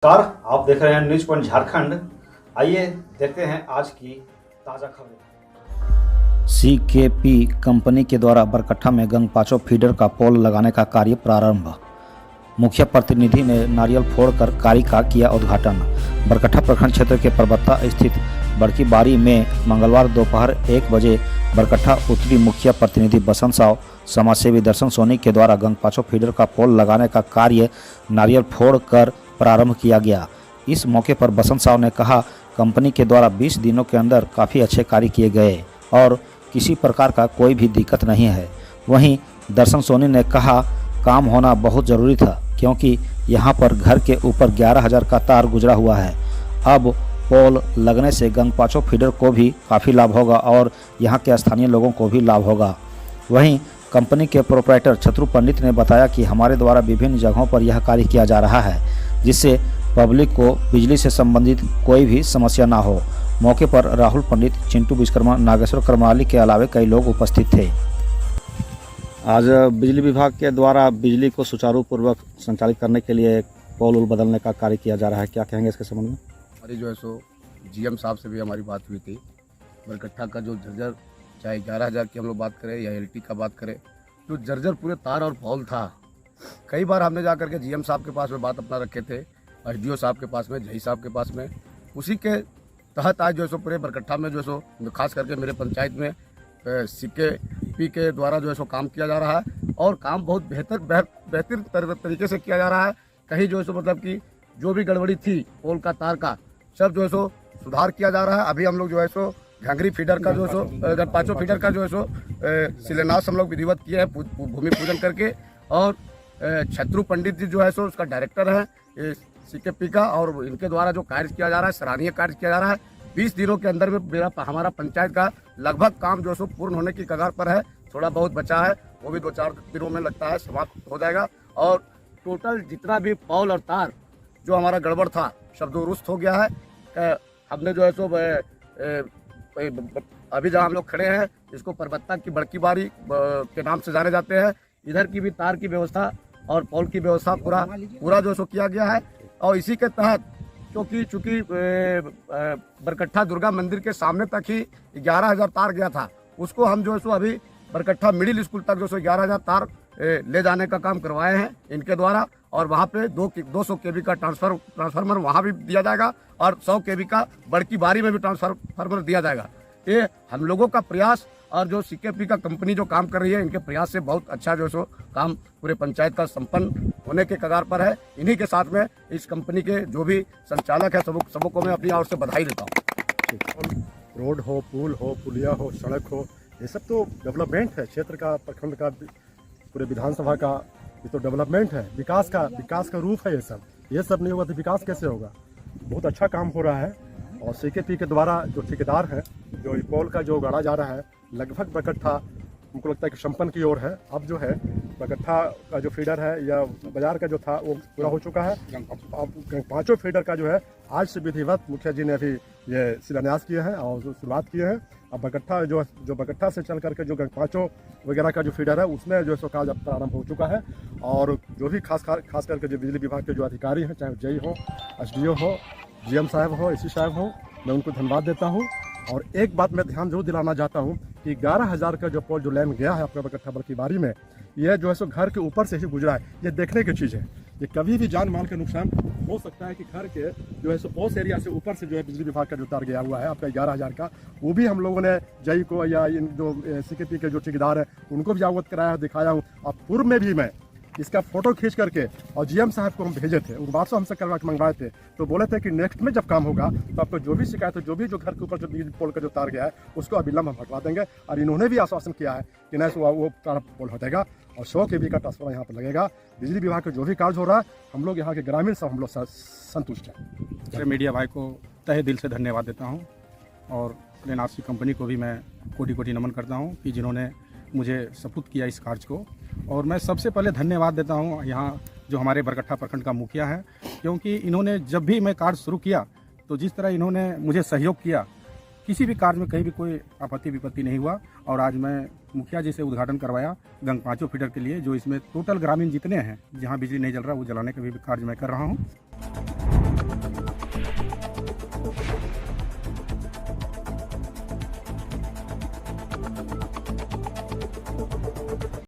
Car आप देख रहे हैं न्यूज पॉइंट झारखंड। आइए देखते हैं आज की ताज़ा खबरें। सीकेपी कंपनी के द्वारा बरकट्ठा में गंगपाचो फीडर का पोल लगाने का कार्य प्रारंभ। मुखिया प्रतिनिधि ने नारियल फोड़कर कार्य का किया उद्घाटन। बरकट्ठा प्रखंड क्षेत्र के परबत्ता स्थित बड़की बारी में मंगलवार दोपहर 1 बजे बरकट्ठा उत्तरी मुखिया प्रतिनिधि बसंत साव, समाजसेवी दर्शन सोनी के द्वारा गंगपाचो फीडर का पोल लगाने का कार्य नारियल फोड़कर प्रारंभ किया गया। इस मौके पर बसंत साव ने कहा, कंपनी के द्वारा 20 दिनों के अंदर काफ़ी अच्छे कार्य किए गए और किसी प्रकार का कोई भी दिक्कत नहीं है। वहीं दर्शन सोनी ने कहा, काम होना बहुत ज़रूरी था क्योंकि यहाँ पर घर के ऊपर 11,000 का तार गुजरा हुआ है। अब पोल लगने से गंगपाचो फीडर को भी काफ़ी लाभ होगा और यहाँ के स्थानीय लोगों को भी लाभ होगा। वहीं कंपनी के प्रोप्राइटर छत्रु पंडित ने बताया कि हमारे द्वारा विभिन्न जगहों पर यह कार्य किया जा रहा है जिससे पब्लिक को बिजली से संबंधित कोई भी समस्या ना हो। मौके पर राहुल पंडित, चिंटू विश्वकर्मा, नागेश्वर करमाली के अलावे कई लोग उपस्थित थे। आज बिजली विभाग के द्वारा बिजली को सुचारू पूर्वक संचालित करने के लिए पोल उल बदलने का कार्य किया जा रहा है, क्या कहेंगे इसके संबंध में? हमारी जो है सो जीएम साहब से भी हमारी बात हुई थी। बरकट्ठा का जो जर्जर, चाहे 11,000 की हम लोग बात करें या एलटी का बात करें, जो जर्जर पूरे तार और पोल था, कई बार हमने जा करके जीएम साहब के पास में बात अपना रखे थे, एसडीओ साहब के पास में, जही साहब के पास में। उसी के तहत आज जो है सो पूरे बरकट्ठा में जो है सो खास करके मेरे पंचायत में सीकेपी के द्वारा जो है सो काम किया जा रहा है और काम बहुत बेहतर तरीके से किया जा रहा है। कहीं जो है सो मतलब कि जो भी गड़बड़ी थी पोल का, तार का, सब जो है सो सुधार किया जा रहा है। अभी हम लोग जो है सो घांगरी फीडर का जो है सो गंगपाचो फीडर का जो है सो शिलान्यास हम लोग विधिवत किए हैं भूमि पूजन करके। और छत्रु पंडित जी जो है सो उसका डायरेक्टर है सीकेपी का और इनके द्वारा जो कार्य किया जा रहा है, सराहनीय कार्य किया जा रहा है। 20 दिनों के अंदर में हमारा पंचायत का लगभग काम जो है सो पूर्ण होने की कगार पर है। थोड़ा बहुत बचा है, वो भी 2-4 दिनों में लगता है समाप्त हो जाएगा। और टोटल जितना भी पोल और तार जो हमारा गड़बड़ था सब दुरुस्त हो गया है। हमने जो है सो अभी जहाँ हम लोग खड़े हैं इसको परबत्ता की बड़की बारी के नाम से जाने जाते हैं। इधर की भी तार की व्यवस्था और पोल की व्यवस्था पूरा जो सो किया गया है। और इसी के तहत चूँकि बरकट्ठा दुर्गा मंदिर के सामने तक ही 11,000 तार गया था, उसको हम जो है सो अभी बरकट्ठा मिडिल स्कूल तक जो सो 11,000 तार ले जाने का काम करवाए हैं इनके द्वारा। और वहाँ पे 200 केवी का ट्रांसफार्मर वहाँ भी दिया जाएगा और 100 केवी का बड़की बारी में भी ट्रांसफार्मर दिया जाएगा। ये हम लोगों का प्रयास और जो सीकेपी का कंपनी जो काम कर रही है, इनके प्रयास से बहुत अच्छा जो सो काम पूरे पंचायत का संपन्न होने के कगार पर है। इन्हीं के साथ में इस कंपनी के जो भी संचालक है सबों को मैं अपनी ओर से बधाई देता हूँ। रोड हो, पुल हो, पुलिया हो, सड़क हो, ये सब तो डेवलपमेंट है क्षेत्र का, प्रखंड का, पूरे विधानसभा का। ये तो डेवलपमेंट है, विकास का रूप है। ये सब नहीं होगा तो विकास कैसे होगा? बहुत अच्छा काम हो रहा है। और सीकेपी के द्वारा जो ठेकेदार है, जो पोल का जो गाड़ा जा रहा है, लगभग बरकट्ठा हमको लगता है कि संपन्न की ओर है। अब जो है बरकट्ठा का जो फीडर है या बाजार का जो था वो पूरा हो चुका है। अब गंगपाचो फीडर का जो है आज से विधिवत मुखिया जी ने अभी ये शिलान्यास किए हैं और शुरुआत किए हैं। अब बरकट्ठा जो बरकट्ठा से चल करके जो गंगपाचो वगैरह का जो फीडर है उसमें जो है सो कार्य प्रारंभ हो चुका है। और जो भी खास करके जो बिजली विभाग के जो अधिकारी हैं, चाहे जई हो, एसडीओ हो, जीएम साहब हो, एसी साहब हो, मैं उनको धन्यवाद देता हूँ। और एक बात मैं ध्यान जरूर दिलाना चाहता हूँ कि 11,000 का जो पोल जो लाइन गया है अपने बरकट्ठा बड़की बारी में, यह जो है सो घर के ऊपर से ही गुजरा है। ये देखने की चीज़ है। ये कभी भी जान माल का नुकसान हो सकता है कि घर के जो है सो पोस एरिया से ऊपर से जो है बिजली विभाग का जो तार गया हुआ है आपका 11,000 का, वो भी हम लोगों ने जई को या इन जो सीकेपी के जो ठेकेदार हैं उनको भी अवगत कराया, दिखाया हूँ। और पूर्व में भी मैं इसका फोटो खींच करके और जीएम साहब को हम भेजे थे, उन बात हमसे करवा के मंगवाए थे। तो बोले थे कि नेक्स्ट में जब काम होगा तो आपको जो भी शिकायत हो, जो घर के ऊपर जो बिजली पोल का जो तार गया है उसको अविलंब हम हटवा देंगे। और इन्होंने भी आश्वासन किया है कि नहीं वो तार पोल हटेगा और 100 केवी का ट्रांसफार्मर यहाँ पर लगेगा। बिजली विभाग का जो भी कार्य हो रहा है, हम लोग यहाँ के ग्रामीण सब हम लोग संतुष्ट हैं। मीडिया भाई को तहे दिल से धन्यवाद देता हूँ और लेनासी कंपनी को भी मैं कोटि नमन करता हूँ कि जिन्होंने मुझे सपूत किया इस कार्य को। और मैं सबसे पहले धन्यवाद देता हूँ यहाँ जो हमारे बरकट्ठा प्रखंड का मुखिया है, क्योंकि इन्होंने जब भी मैं कार्य शुरू किया तो जिस तरह इन्होंने मुझे सहयोग किया, किसी भी कार्य में कहीं भी कोई आपत्ति विपत्ति नहीं हुआ। और आज मैं मुखिया जी से उद्घाटन करवाया गंगपाचो फीडर के लिए, जो इसमें टोटल ग्रामीण जितने हैं जहाँ बिजली नहीं जल रहा वो जलाने का भी कार्य मैं कर रहा हूँ।